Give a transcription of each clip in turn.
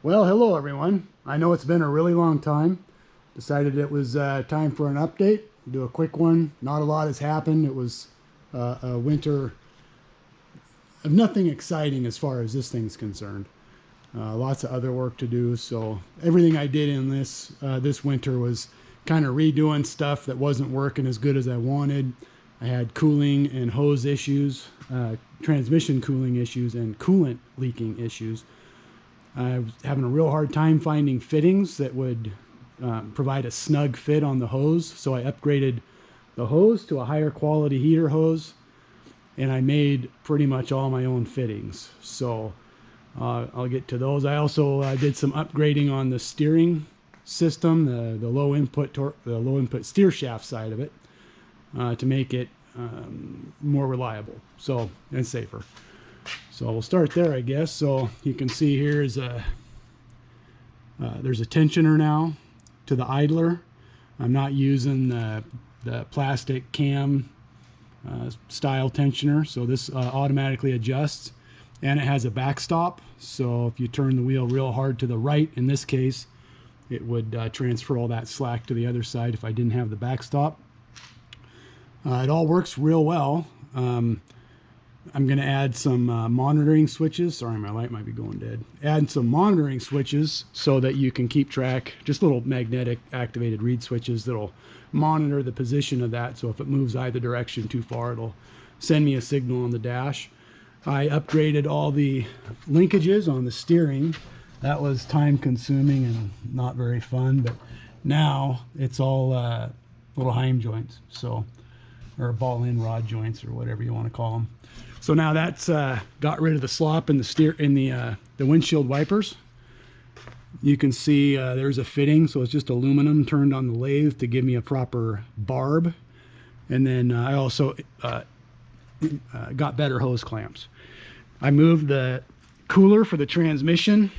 Well, hello everyone. I know it's been a really long time. Decided it was time for an update. Do a quick one. Not a lot has happened. It was a winter of nothing exciting as far as this thing's concerned. Lots of other work to do. So everything I did in this winter was kind of redoing stuff that wasn't working as good as I wanted. I had cooling and hose issues, transmission cooling issues, and coolant leaking issues. I was having a real hard time finding fittings that would provide a snug fit on the hose. So I upgraded the hose to a higher quality heater hose, and I made pretty much all my own fittings. So I'll get to those. I also did some upgrading on the steering system, the low input steer shaft side of it, to make it more reliable and safer. So we'll start there, I guess. So you can see here is there's a tensioner now to the idler. I'm not using the plastic cam style tensioner, so this automatically adjusts, and it has a backstop. So if you turn the wheel real hard to the right, in this case, it would transfer all that slack to the other side if I didn't have the backstop. It all works real well. I'm going to add some monitoring switches. Sorry, my light might be going dead. Add some monitoring switches so that you can keep track, just little magnetic activated reed switches that'll monitor the position of that. So if it moves either direction too far, it'll send me a signal on the dash. I upgraded all the linkages on the steering. That was time consuming and not very fun, but now it's all little heim joints, or ball in rod joints, or whatever you want to call them. So now that's got rid of the slop in the windshield wipers. You can see there's a fitting, so it's just aluminum turned on the lathe to give me a proper barb. And then I also got better hose clamps. I moved the cooler for the transmission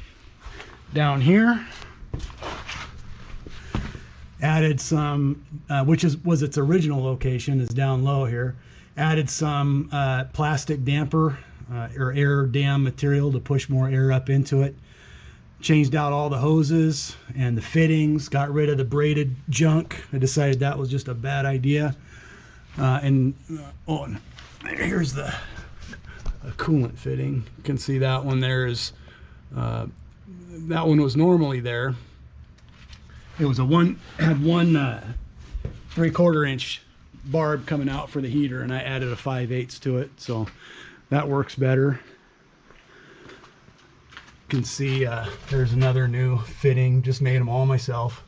down here. Added some, which was its original location, is down low here. Added some plastic damper or air dam material to push more air up into it. Changed out all the hoses and the fittings, got rid of the braided junk. I decided that was just a bad idea. And here's the coolant fitting. You can see that one there is, that one was normally there. It was had one 3/4 inch barb coming out for the heater, and I added a 5/8 to it, so that works better. You can see there's another new fitting, just made them all myself,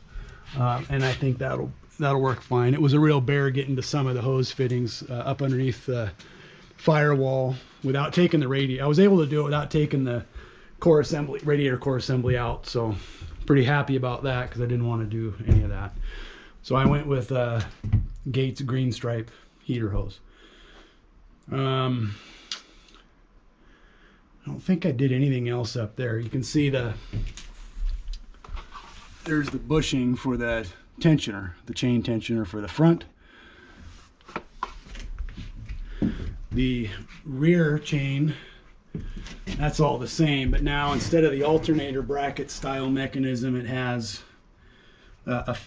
and I think that'll work fine. It was a real bear getting to some of the hose fittings up underneath the firewall without taking the radiator. I was able to do it without taking the radiator core assembly out, so pretty happy about that because I didn't want to do any of that. So I went with Gates green stripe heater hose. I don't think I did anything else up there. You can see there's the bushing for the tensioner, the chain tensioner for the front. The rear chain, that's all the same, but now instead of the alternator bracket style mechanism, it has a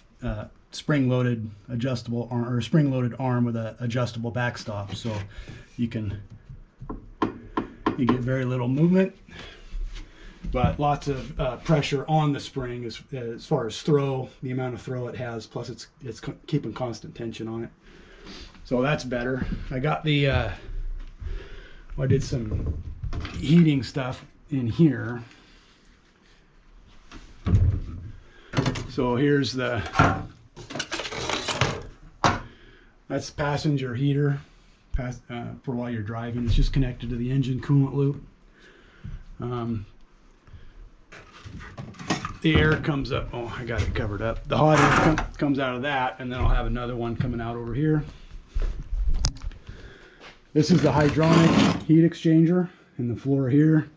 spring-loaded adjustable arm, or spring-loaded arm with an adjustable backstop, so you get very little movement, but lots of pressure on the spring as far as throw, the amount of throw it has, plus it's keeping constant tension on it. So that's better. I got I did some heating stuff in here. So here's that's passenger heater for while you're driving. It's just connected to the engine coolant loop. The air comes up. Oh, I got it covered up. The hot air comes out of that, and then I'll have another one coming out over here. This is the hydronic heat exchanger in the floor here.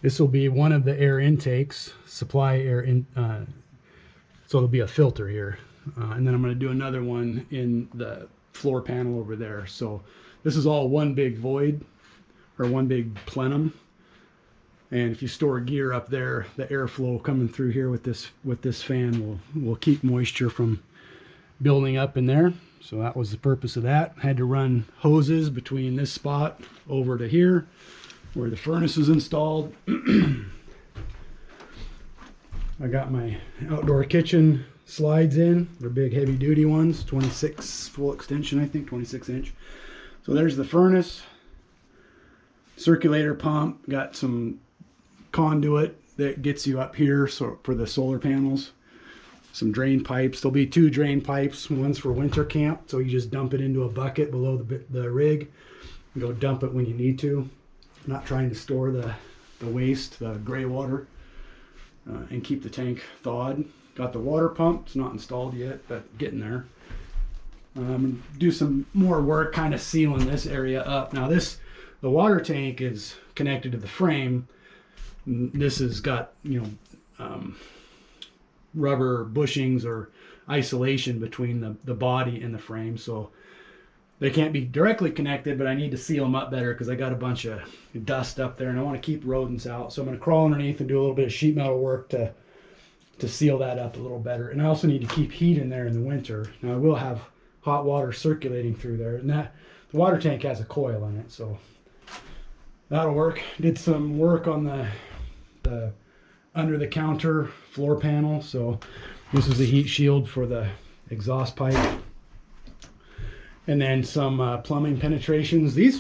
This will be one of the air intakes, supply air in. So there'll be a filter here, and then I'm going to do another one in the floor panel over there. So this is all one big void, or one big plenum. And if you store gear up there, the airflow coming through here with this fan will keep moisture from building up in there. So that was the purpose of that. I had to run hoses between this spot over to here where the furnace is installed. I got my outdoor kitchen slides in. They're big heavy duty ones, 26 full extension, I think, 26 inch. So there's the furnace, circulator pump, got some conduit that gets you up here so for the solar panels, some drain pipes. There'll be 2 drain pipes. One's for winter camp, so you just dump it into a bucket below the rig and go dump it when you need to. Not trying to store the waste, the gray water, and keep the tank thawed. Got the water pump. It's not installed yet, but getting there. Do some more work kind of sealing this area up. Now the water tank is connected to the frame. This has got, rubber bushings or isolation between the body and the frame, so they can't be directly connected, but I need to seal them up better because I got a bunch of dust up there and I want to keep rodents out. So I'm going to crawl underneath and do a little bit of sheet metal work to seal that up a little better. And I also need to keep heat in there in the winter. Now I will have hot water circulating through there, and the water tank has a coil in it, so that'll work. Did some work on the under the counter floor panel. So this is the heat shield for the exhaust pipe, and then some plumbing penetrations. I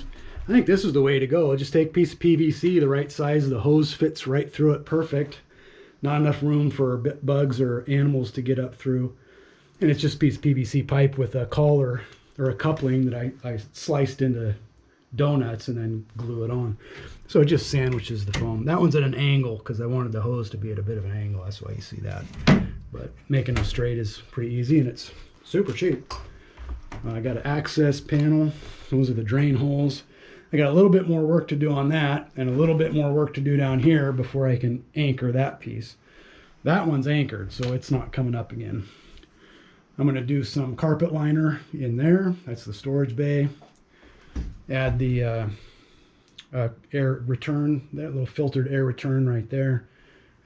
think this is the way to go. Just take a piece of PVC the right size, the hose fits right through it perfect, not enough room for bugs or animals to get up through, and it's just a piece of PVC pipe with a collar or a coupling that I sliced into donuts and then glue it on. So it just sandwiches the foam. That one's at an angle because I wanted the hose to be at a bit of an angle. That's why you see that. But making them straight is pretty easy, and it's super cheap. I got an access panel. Those are the drain holes. I got a little bit more work to do on that and a little bit more work to do down here before I can anchor that piece. That one's anchored, so it's not coming up again. I'm going to do some carpet liner in there. That's the storage bay. Add the air return, that little filtered air return right there,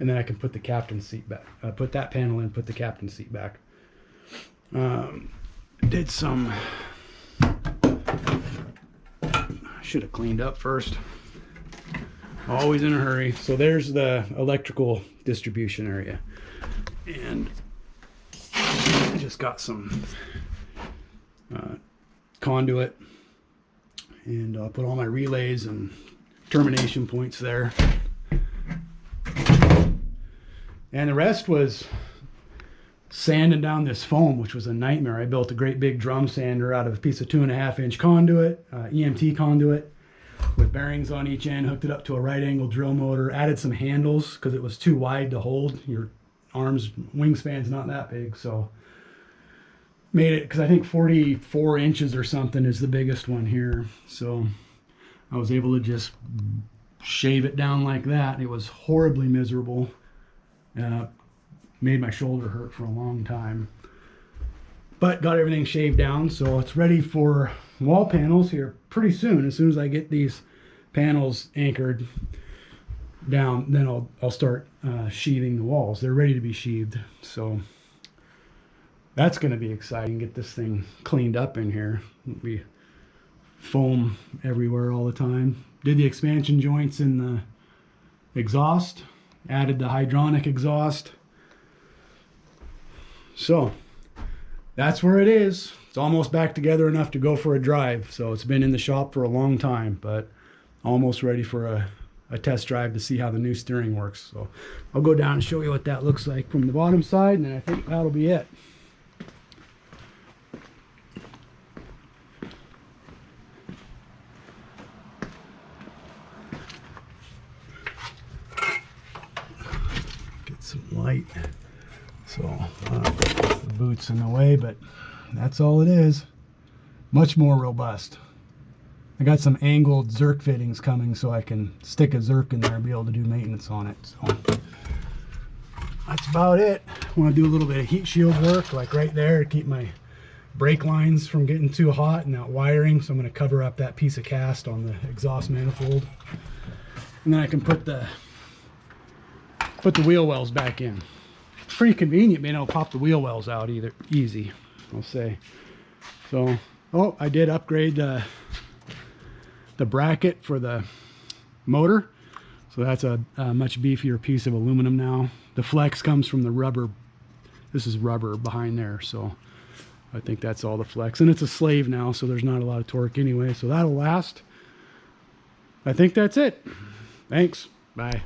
and then I can put the captain's seat back. Put that panel in, put the captain's seat back. Did some, I should have cleaned up first. Always in a hurry. So there's the electrical distribution area, and I just got some conduit, and I'll put all my relays and termination points there. And the rest was sanding down this foam, which was a nightmare. I built a great big drum sander out of a piece of 2.5 inch conduit, EMT conduit, with bearings on each end, hooked it up to a right angle drill motor, added some handles because it was too wide to hold. Your arms, wingspan's not that big, so made it, because I think 44 inches or something is the biggest one here. So I was able to just shave it down like that. It was horribly miserable. Made my shoulder hurt for a long time. But got everything shaved down, so it's ready for wall panels here pretty soon. As soon as I get these panels anchored down, then I'll start sheathing the walls. They're ready to be sheathed, so that's going to be exciting. Get this thing cleaned up in here. It'll be foam everywhere all the time. Did the expansion joints in the exhaust, added the hydronic exhaust. So that's where it is. It's almost back together enough to go for a drive. So it's been in the shop for a long time, but almost ready for a test drive to see how the new steering works. So I'll go down and show you what that looks like from the bottom side, and then I think that'll be it. Get some light. So the boot's in the way, but that's all it is. Much more robust. I got some angled Zerk fittings coming so I can stick a Zerk in there and be able to do maintenance on it. So that's about it. I want to do a little bit of heat shield work, like right there, to keep my brake lines from getting too hot and that wiring. So I'm going to cover up that piece of cast on the exhaust manifold. And then I can put the put the wheel wells back in. Pretty convenient being able to pop the wheel wells out easy, I'll say. So, oh, I did upgrade the bracket for the motor. So that's a much beefier piece of aluminum now. The flex comes from the rubber. This is rubber behind there, so I think that's all the flex. And it's a slave now, so there's not a lot of torque anyway. So that'll last. I think that's it. Thanks. Bye.